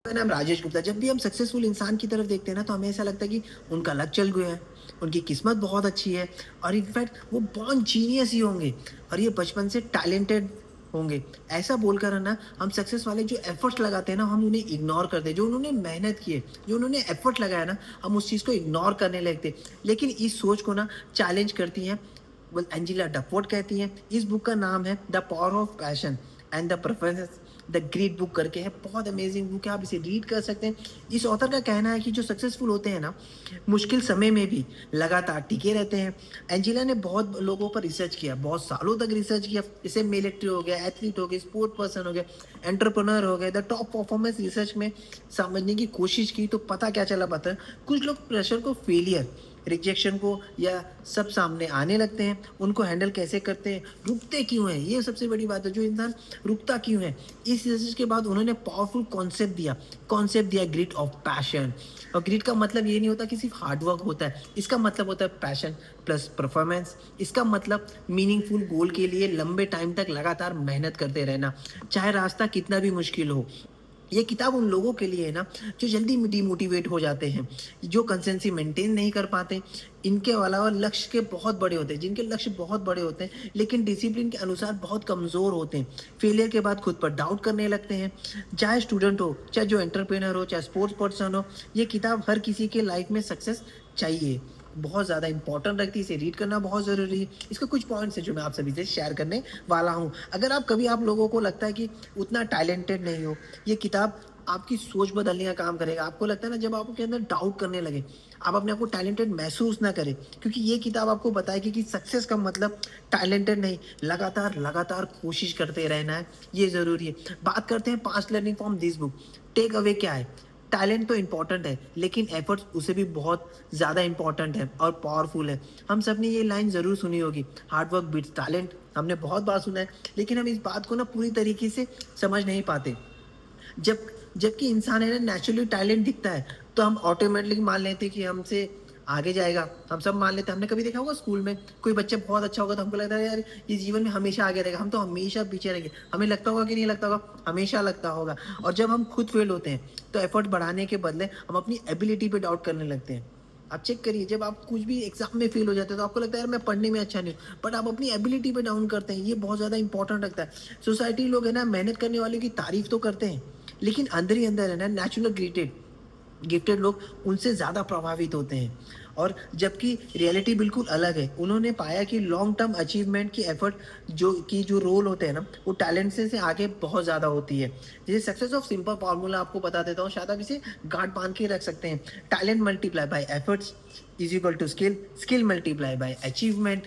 मेरा नाम राजेश गुप्ता। जब भी हम सक्सेसफुल इंसान की तरफ देखते हैं ना, तो हमें ऐसा लगता है कि उनका लक चल गया है, उनकी किस्मत बहुत अच्छी है और इनफैक्ट वो बॉर्न जीनियस ही होंगे और ये बचपन से टैलेंटेड होंगे। ऐसा बोलकर है ना, हम सक्सेस वाले जो एफर्ट्स लगाते हैं ना, हम उन्हें इग्नोर करते हैं। जो उन्होंने मेहनत की है, जो उन्होंने एफर्ट लगाया ना, हम उस चीज़ को इग्नोर करने लगते हैं। लेकिन इस सोच को ना चैलेंज करती हैं वो एंजेला डकवर्थ कहती हैं। इस बुक का नाम है the power of passion and the preference. The great book करके है, बहुत अमेजिंग बुक है, आप इसे रीड कर सकते हैं। इस ऑथर का कहना है कि जो सक्सेसफुल होते हैं ना, मुश्किल समय में भी लगातार टिके रहते हैं। एंजेला ने बहुत लोगों पर रिसर्च किया, बहुत सालों तक रिसर्च किया। जैसे मिलिट्री हो गया, एथलीट हो गए, स्पोर्ट पर्सन हो गए, एंटरप्रेन्योर हो गए, द टॉप परफॉर्मेंस रिसर्च में समझने की कोशिश की, तो पता क्या चला पता है, कुछ लोग प्रेशर को फेलियर, रिजेक्शन को या सब सामने आने लगते हैं, उनको हैंडल कैसे करते हैं, रुकते क्यों हैं, ये सबसे बड़ी बात है, जो इंसान रुकता क्यों है। इस रिसर्च के बाद उन्होंने पावरफुल कॉन्सेप्ट दिया ग्रिट ऑफ पैशन। और ग्रिट का मतलब ये नहीं होता कि सिर्फ हार्डवर्क होता है, इसका मतलब होता है पैशन प्लस परफॉर्मेंस। इसका मतलब मीनिंगफुल गोल के लिए लंबे टाइम तक लगातार मेहनत करते रहना, चाहे रास्ता कितना भी मुश्किल हो। ये किताब उन लोगों के लिए है ना, जो जल्दी डिमोटिवेट हो जाते हैं, जो कंसिस्टेंसी मेंटेन नहीं कर पाते। इनके अलावा लक्ष्य के बहुत बड़े होते हैं, जिनके लक्ष्य बहुत बड़े होते हैं लेकिन डिसिप्लिन के अनुसार बहुत कमज़ोर होते हैं, फेलियर के बाद खुद पर डाउट करने लगते हैं। चाहे स्टूडेंट हो, चाहे जो एंटरप्रेन्योर हो, चाहे स्पोर्ट्स पर्सन हो, ये किताब हर किसी के लाइफ में सक्सेस चाहिए, बहुत ज़्यादा इंपॉर्टेंट रखती है, इसे रीड करना बहुत ज़रूरी है। इसके कुछ पॉइंट्स हैं जो मैं आप सभी से शेयर करने वाला हूँ। अगर आप लोगों को लगता है कि उतना टैलेंटेड नहीं हो, ये किताब आपकी सोच बदलने का काम करेगा। आपको लगता है ना, जब आपके अंदर डाउट करने लगे, आप अपने आप को टैलेंटेड महसूस ना करें, क्योंकि ये किताब आपको बताएगी कि सक्सेस का मतलब टैलेंटेड नहीं, लगातार लगातार कोशिश करते रहना है, ये ज़रूरी है। बात करते हैं 5 learning from this book. Take away क्या है? टैलेंट तो इम्पॉर्टेंट है, लेकिन एफर्ट्स उसे भी बहुत ज़्यादा इम्पॉर्टेंट है और पावरफुल है। हम सब ने ये लाइन ज़रूर सुनी होगी, हार्ड वर्क बीट्स टैलेंट। हमने बहुत बार सुना है, लेकिन हम इस बात को ना पूरी तरीके से समझ नहीं पाते। जब जबकि इंसान है ना, नेचुरली टैलेंट दिखता है, तो हम ऑटोमेटिकली मान लेते हैं कि हमसे आगे जाएगा। हम सब मान लेते हैं। हमने कभी देखा होगा स्कूल में कोई बच्चा बहुत अच्छा होगा, तो हमको लगता है यार ये जीवन में हमेशा आगे रहेगा, हम तो हमेशा पीछे रहेंगे। हमें लगता होगा कि नहीं लगता होगा? हमेशा लगता होगा। और जब हम खुद फेल होते हैं, तो एफर्ट बढ़ाने के बदले हम अपनी एबिलिटी पे डाउट करने लगते हैं। आप चेक करिए, जब आप कुछ भी एग्जाम में फेल हो जाते हैं, तो आपको लगता है यार मैं पढ़ने में अच्छा नहीं हूँ, बट आप अपनी एबिलिटी पे डाउन करते हैं। ये बहुत ज़्यादा इंपॉर्टेंट रखता है। सोसाइटी लोग है ना, मेहनत करने वालों की तारीफ तो करते हैं, लेकिन अंदर ही अंदर है ना, नेचुरल ग्रेटेड गिफ्टेड लोग उनसे ज़्यादा प्रभावित होते हैं। और जबकि रियलिटी बिल्कुल अलग है। उन्होंने पाया कि लॉन्ग टर्म अचीवमेंट की एफर्ट जो रोल होते हैं ना, वो टैलेंट से आगे बहुत ज़्यादा होती है। जैसे सक्सेस ऑफ सिंपल फार्मूला आपको बता देता हूँ, शायद आप इसे गांठ बांध के रख सकते हैं। Talent multiply by efforts is equal to skill, skill multiply by achievement.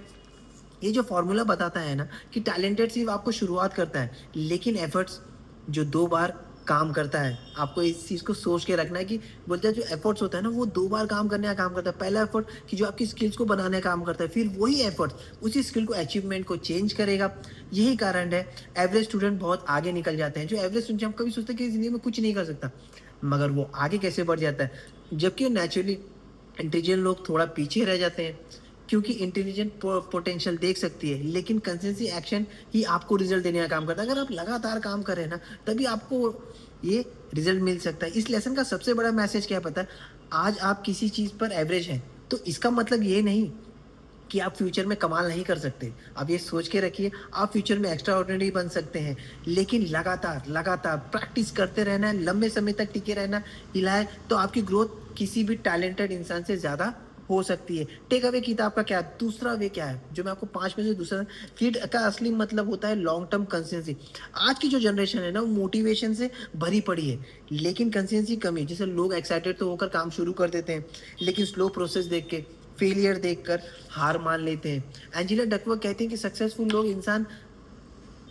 ये जो फॉर्मूला बताता है ना, कि टैलेंटेड सिर्फ आपको शुरुआत करता है, लेकिन एफर्ट्स जो 2 बार काम करता है। आपको इस चीज़ को सोच के रखना है कि बोलते हैं जो एफर्ट्स होता है ना, वो 2 बार काम करने का काम करता है। पहला एफर्ट कि जो आपकी स्किल्स को बनाने का काम करता है, फिर वही एफर्ट्स उसी स्किल को, अचीवमेंट को चेंज करेगा। यही कारण है एवरेज स्टूडेंट बहुत आगे निकल जाते हैं। जो एवरेज स्टूडेंट, हम कभी सोचते हैं कि ज़िंदगी में कुछ नहीं कर सकता, मगर वो आगे कैसे बढ़ जाता है, जबकि नेचुरली इंटेलिजेंट लोग थोड़ा पीछे रह जाते हैं। क्योंकि इंटेलिजेंट पोटेंशियल देख सकती है, लेकिन कंसिस्टेंसी एक्शन ही आपको रिजल्ट देने का काम करता है। अगर आप लगातार काम करें ना, तभी आपको ये रिजल्ट मिल सकता है। इस लेसन का सबसे बड़ा मैसेज क्या है पता है? आज आप किसी चीज़ पर एवरेज हैं, तो इसका मतलब ये नहीं कि आप फ्यूचर में कमाल नहीं कर सकते। आप ये सोच के रखिए, आप फ्यूचर में एक्स्ट्रा ऑर्डिनरी बन सकते हैं, लेकिन लगातार लगातार प्रैक्टिस करते रहना है, लंबे समय तक टिके रहना। हिलाए तो आपकी ग्रोथ किसी भी टैलेंटेड इंसान से ज़्यादा हो सकती है। टेक अवे किताब का क्या है? दूसरा वे क्या है, जो मैं आपको 5 में से दूसरा, फिट का असली मतलब होता है लॉन्ग टर्म कंसिस्टेंसी। आज की जो जनरेशन है ना, वो मोटिवेशन से भरी पड़ी है, लेकिन कंसिस्टेंसी कमी है। जैसे लोग एक्साइटेड तो होकर काम शुरू कर देते हैं, लेकिन स्लो प्रोसेस देख के, फेलियर देखकर हार मान लेते हैं। एंजेला डकवर्थ कहते हैं कि सक्सेसफुल लोग इंसान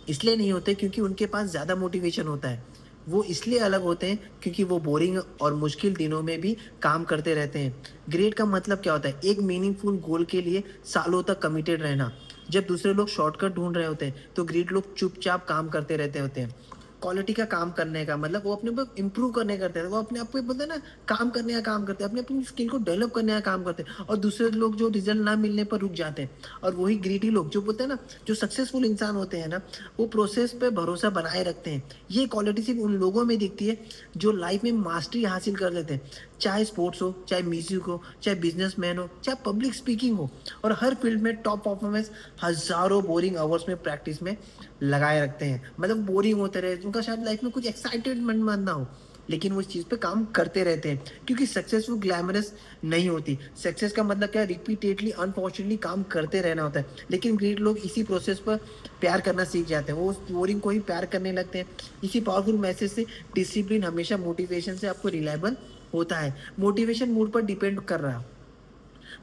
इसलिए नहीं होते क्योंकि उनके पास ज़्यादा मोटिवेशन होता है, वो इसलिए अलग होते हैं क्योंकि वो बोरिंग और मुश्किल दिनों में भी काम करते रहते हैं। ग्रेट का मतलब क्या होता है? एक मीनिंगफुल गोल के लिए सालों तक कमिटेड रहना। जब दूसरे लोग शॉर्टकट ढूंढ रहे होते हैं, तो ग्रेट लोग चुपचाप काम करते रहते होते हैं। क्वालिटी का काम करने का, मतलब वो अपने ऊपर इम्प्रूव करने करते हैं, वो अपने आप पे बोलते हैं ना काम करने का काम करते हैं, अपने अपनी स्किल को डेवलप करने का काम करते हैं, और दूसरे लोग जो रिजल्ट ना मिलने पर रुक जाते हैं। और वही ग्रीडी लोग जो बोलते हैं ना, जो सक्सेसफुल इंसान होते हैं ना, वो प्रोसेस पे भरोसा बनाए रखते हैं। ये क्वालिटी सिर्फ उन लोगों में दिखती है जो लाइफ में मास्टरी हासिल कर लेते हैं, चाहे स्पोर्ट्स हो, चाहे म्यूजिक हो, चाहे बिजनेसमैन हो, चाहे पब्लिक स्पीकिंग हो, और हर फील्ड में टॉप परफॉर्मेंस हजारों बोरिंग आवर्स में प्रैक्टिस में लगाए रखते हैं। मतलब बोरिंग होते रहे, उनका शायद लाइफ में कुछ एक्साइटेडमेंट ना हो, लेकिन वो इस चीज़ पे काम करते रहते हैं, क्योंकि सक्सेस वो ग्लैमरस नहीं होती। सक्सेस का मतलब क्या, रिपीटेडली अनफॉर्चुनेटली काम करते रहना होता है। लेकिन ग्रेट लोग इसी प्रोसेस पर प्यार करना सीख जाते हैं, वो उस बोरिंग को ही प्यार करने लगते हैं। इसी पावरफुल मैसेज से डिसिप्लिन हमेशा मोटिवेशन से आपको रिलायबल होता है। मोटिवेशन मूड पर डिपेंड कर रहा है,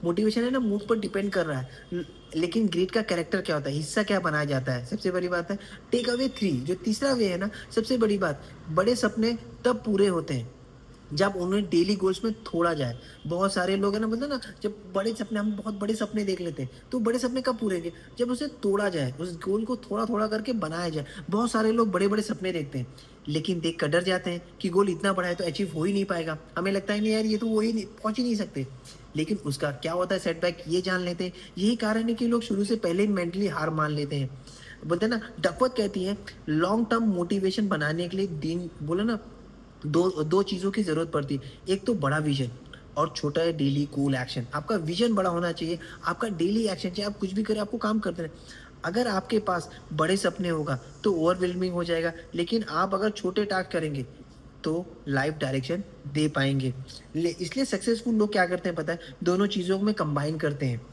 मोटिवेशन है ना, मूड पर डिपेंड कर रहा है। लेकिन ग्रीड का कैरेक्टर क्या होता है, हिस्सा क्या बनाया जाता है, सबसे बड़ी बात है टेक अवे थ्री, जो तीसरा वे है ना, सबसे बड़ी बात, बड़े सपने तब पूरे होते हैं जब उन्हें डेली गोल्स में थोड़ा जाए। बहुत सारे लोग है ना, बोलते हैं ना, जब बड़े सपने, हम बहुत बड़े सपने देख लेते हैं, तो बड़े सपने कब पूरे होंगे, जब उसे तोड़ा जाए, उस गोल को थोड़ा थोड़ा करके बनाया जाए। बहुत सारे लोग बड़े बड़े सपने देखते हैं, लेकिन देख कर डर जाते हैं कि गोल इतना बड़ा है तो अचीव हो ही नहीं पाएगा, हमें लगता है नहीं यार, ये तो वो ही नहीं, पहुंच ही नहीं सकते। लेकिन उसका क्या होता है सेटबैक, ये जान लेते हैं। यही कारण है कि लोग शुरू से पहले ही मेंटली हार मान लेते हैं। बोलते हैं ना, डकवर्थ कहती है लॉन्ग टर्म मोटिवेशन बनाने के लिए दिन, बोले ना, दो दो चीज़ों की ज़रूरत पड़ती है। एक तो बड़ा विजन, और छोटा है डेली कूल एक्शन। आपका विजन बड़ा होना चाहिए, आपका डेली एक्शन, चाहे आप कुछ भी करें, आपको काम करते रहें। अगर आपके पास बड़े सपने होगा तो ओवरवेलमिंग हो जाएगा, लेकिन आप अगर छोटे टास्क करेंगे तो लाइफ डायरेक्शन दे पाएंगे। इसलिए सक्सेसफुल लोग क्या करते हैं पता है, दोनों चीज़ों में कंबाइन करते हैं।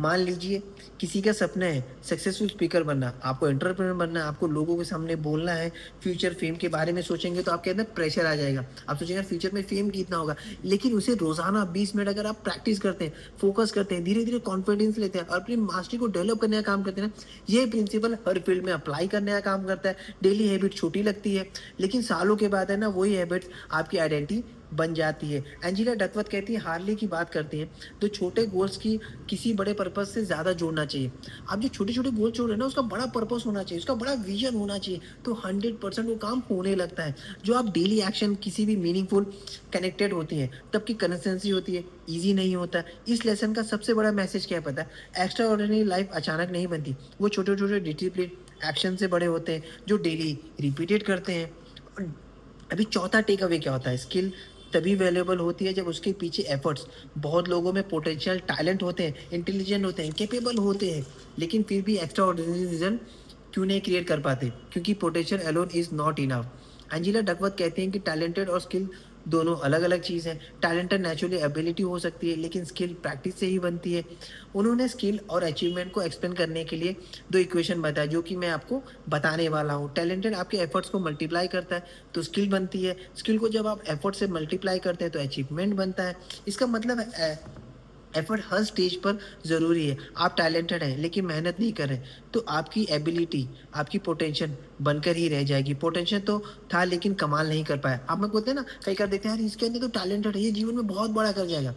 मान लीजिए किसी का सपना है सक्सेसफुल स्पीकर बनना, आपको एंटरप्रेन्योर बनना है, आपको लोगों के सामने बोलना है, फ्यूचर फेम के बारे में सोचेंगे तो आपके अंदर प्रेशर आ जाएगा। आप सोचेंगे यार फ्यूचर में फेम कितना होगा, लेकिन उसे रोजाना 20 मिनट अगर आप प्रैक्टिस करते हैं, फोकस करते हैं, धीरे धीरे कॉन्फिडेंस लेते हैं और अपनी मास्टरी को डेवलप करने का काम करते हैं ना, ये प्रिंसिपल हर फील्ड में अप्लाई करने का काम करता है। डेली हैबिट छोटी लगती है, लेकिन सालों के बाद है ना, वही हैबिट्स आपकी आइडेंटिटी बन जाती है। एंजिला डकवर्थ कहती है, हार्ले की बात करती है, तो छोटे गोल्स की किसी बड़े पर्पस से ज़्यादा जोड़ना चाहिए। आप जो छोटे छोटे गोल जोड़ रहे हैं ना, उसका बड़ा पर्पस होना चाहिए, उसका बड़ा विजन होना चाहिए, तो 100% वो काम होने लगता है। जो आप डेली एक्शन किसी भी मीनिंगफुल कनेक्टेड होती है, तब की कंसिस्टेंसी होती है, ईजी नहीं होता। इस लेसन का सबसे बड़ा मैसेज क्या है पता है, एक्स्ट्रा ऑर्डिनरी लाइफ अचानक नहीं बनती, वो छोटे छोटे डिसिप्लिन एक्शन से बड़े होते हैं जो डेली रिपीटेड करते हैं। और अभी चौथा टेक अवे क्या होता है, स्किल तभी वैल्यूएबल होती है जब उसके पीछे एफर्ट्स, बहुत लोगों में पोटेंशियल टैलेंट होते हैं, इंटेलिजेंट होते हैं, कैपेबल होते हैं, लेकिन फिर भी एक्स्ट्रा ऑर्डिनरी रिजल्ट क्यों नहीं क्रिएट कर पाते, क्योंकि potential alone is not enough. Angela Duckworth कहते हैं कि टैलेंटेड और स्किल दोनों अलग अलग चीज़ है। टैलेंटेड नेचुरली एबिलिटी हो सकती है, लेकिन स्किल प्रैक्टिस से ही बनती है। उन्होंने स्किल और अचीवमेंट को एक्सप्लेन करने के लिए दो इक्वेशन बताया, जो कि मैं आपको बताने वाला हूँ। टैलेंटेड आपके एफर्ट्स को मल्टीप्लाई करता है तो स्किल बनती है, स्किल को जब आप एफर्ट से मल्टीप्लाई करते हैं तो अचीवमेंट बनता है। इसका मतलब है एफर्ट हर स्टेज पर ज़रूरी है। आप टैलेंटेड हैं लेकिन मेहनत नहीं कर रहे, तो आपकी एबिलिटी, आपकी पोटेंशियल बनकर ही रह जाएगी। पोटेंशियल तो था लेकिन कमाल नहीं कर पाया। आप मैं बोलते हैं ना, कई कर देते हैं यार इसके अंदर तो टैलेंटेड है, ये जीवन में बहुत बड़ा कर जाएगा,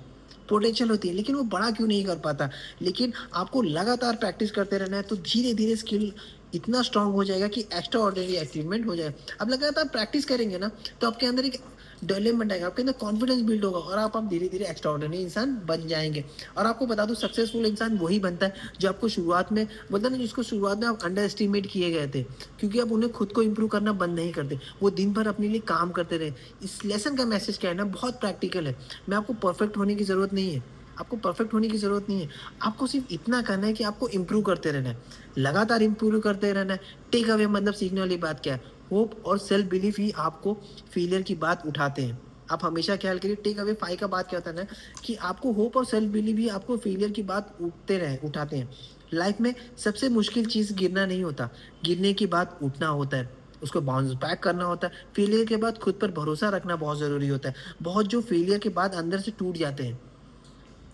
पोटेंशियल होती है, लेकिन वो बड़ा क्यों नहीं कर पाता। लेकिन आपको लगातार प्रैक्टिस करते रहना है, तो धीरे धीरे स्किल इतना स्ट्रांग हो जाएगा कि एक्स्ट्रा ऑर्डिनरी अचीवमेंट हो जाए। अब लगातार प्रैक्टिस करेंगे ना, तो आपके अंदर एक डेवलपमेंट आएगा, आपके अंदर कॉन्फिडेंस बिल्ड होगा, और आप धीरे धीरे एक्स्ट्रा ऑर्डिनरी इंसान बन जाएंगे। और आपको बता दूं, सक्सेसफुल इंसान वही बनता है जो आपको शुरुआत में, बोलता ना, जिसको शुरुआत में आप अंडर एस्टिमेट किए गए थे, क्योंकि आप उन्हें खुद को इंप्रूव करना बंद नहीं करते, वो दिन भर अपने लिए काम करते रहे। इस लेसन का मैसेज क्या है ना, बहुत प्रैक्टिकल है। मैं आपको परफेक्ट होने की ज़रूरत नहीं है, आपको परफेक्ट होने की ज़रूरत नहीं है, आपको सिर्फ इतना करना है कि आपको इम्प्रूव करते रहना है, लगातार इम्प्रूव करते रहना है। टेक अवे मतलब सीखने वाली बात क्या है, होप और सेल्फ बिलीफ ही आपको फेलियर की बात उठाते हैं। आप हमेशा ख्याल करिए, टेक अवे 5 का बात क्या होता है ना, कि आपको होप और सेल्फ बिलीव ही आपको फेलियर की बात उठाते हैं। लाइफ में सबसे मुश्किल चीज़ गिरना नहीं होता, गिरने की बात उठना होता है, उसको बाउंस बैक करना होता है। फेलियर के बाद खुद पर भरोसा रखना बहुत ज़रूरी होता है। बहुत जो फेलियर के बाद अंदर से टूट जाते हैं,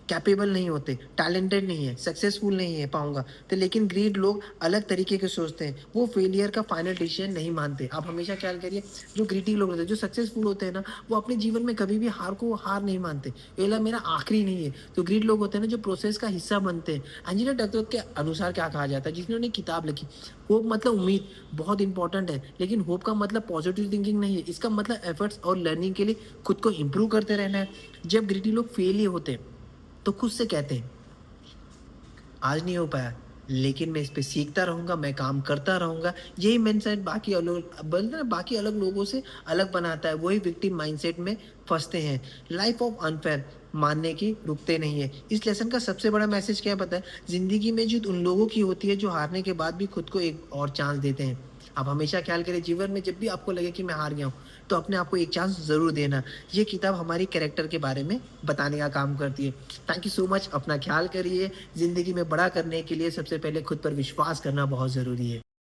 कैपेबल नहीं होते, टैलेंटेड नहीं है, सक्सेसफुल नहीं है पाऊँगा। तो लेकिन ग्रीड लोग अलग तरीके के सोचते हैं, वो फेलियर का फाइनल डिसीज़न नहीं मानते। आप हमेशा ख़्याल करिए, जो ग्रीडी लोग होते हैं, जो सक्सेसफुल होते हैं ना, वो अपने जीवन में कभी भी हार को हार नहीं मानते। ये वाला मेरा आखिरी नहीं है। तो ग्रीड लोग होते हैं ना, जो प्रोसेस का हिस्सा बनते हैं। एंजेला डकवर्थ के अनुसार क्या कहा जाता है, जिन्होंने किताब लिखी, होप मतलब उम्मीद बहुत इंपॉर्टेंट है, लेकिन होप का मतलब पॉजिटिव थिंकिंग नहीं है। इसका मतलब एफर्ट्स और लर्निंग के लिए खुद को इम्प्रूव करते रहना है। जब ग्रीडी लोग फेल ही होते हैं, तो खुद से कहते हैं, आज नहीं हो पाया, लेकिन मैं इस पे सीखता रहूँगा, मैं काम करता रहूँगा। यही माइंडसेट बाकी बोलते हैं ना, बाकी अलग लोगों से अलग बनाता है। वही विक्टिम माइंडसेट में फँसते हैं। लाइफ ऑफ अनफेयर मानने की रुकते नहीं है। इस लेसन का सबसे बड़ा मैसेज क्या है पता है? ज़िंदगी में जीत उन लोगों की होती है जो हारने के बाद भी खुद को एक और चांस देते हैं। आप हमेशा ख़्याल करें, जीवन में जब भी आपको लगे कि मैं हार गया हूँ, तो अपने आप को एक चांस ज़रूर देना। ये किताब हमारी कैरेक्टर के बारे में बताने का काम करती है। Thank you so much. अपना ख़्याल करिए। ज़िंदगी में बड़ा करने के लिए सबसे पहले खुद पर विश्वास करना बहुत ज़रूरी है।